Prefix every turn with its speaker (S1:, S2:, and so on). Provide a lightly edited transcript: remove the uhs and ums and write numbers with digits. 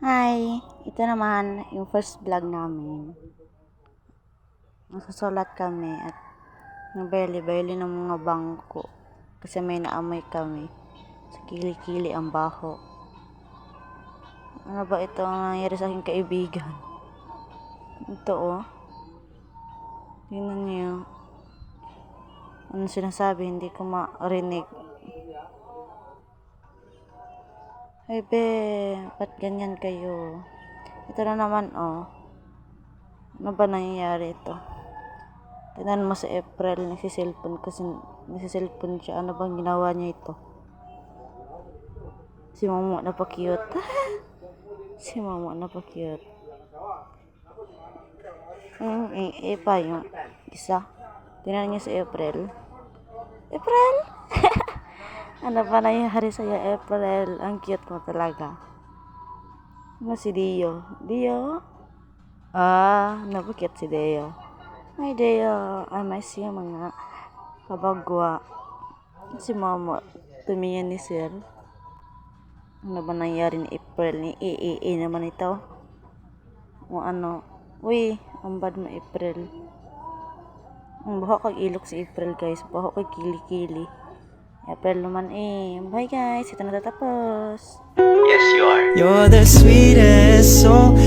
S1: Hi! Ito naman yung first vlog namin. Nagsusulat kami at nabeli-beli ng mga bangko kasi may naamoy kami. Sa kili-kili ang baho. Ano ba ito ang nangyari sa aking kaibigan? Ito oh. Tingnan niyo. Ano sinasabi? Hindi ko marinig. Ay be, ba't ganyan kayo? Ito na naman oh. Ano ba nangyayari ito? Tignan mo sa April, nagsiselfon siya. Ano bang ginawa niya ito? Si Momo napaka-cute. Si Momo napaka-cute. Pa yung isa. Tignan niyo si April. April! Ano ba nangyayari sa'yo, April? Ang cute mo talaga. Ano si Dio? Dio? Napaka-cute si Dio. Hi Deo, I miss you mga kabagwa. Si Momo, tumingin ni Sir. Ano ba nangyari ni April? Ni EEE naman ito. O ano? Uy, ang bad mo April. Ang baho kag ilok si April guys. Baho kag kili-kili. April naman eh. Bye guys, ito na tatapos.
S2: Yes, you are. You're the sweetest soul.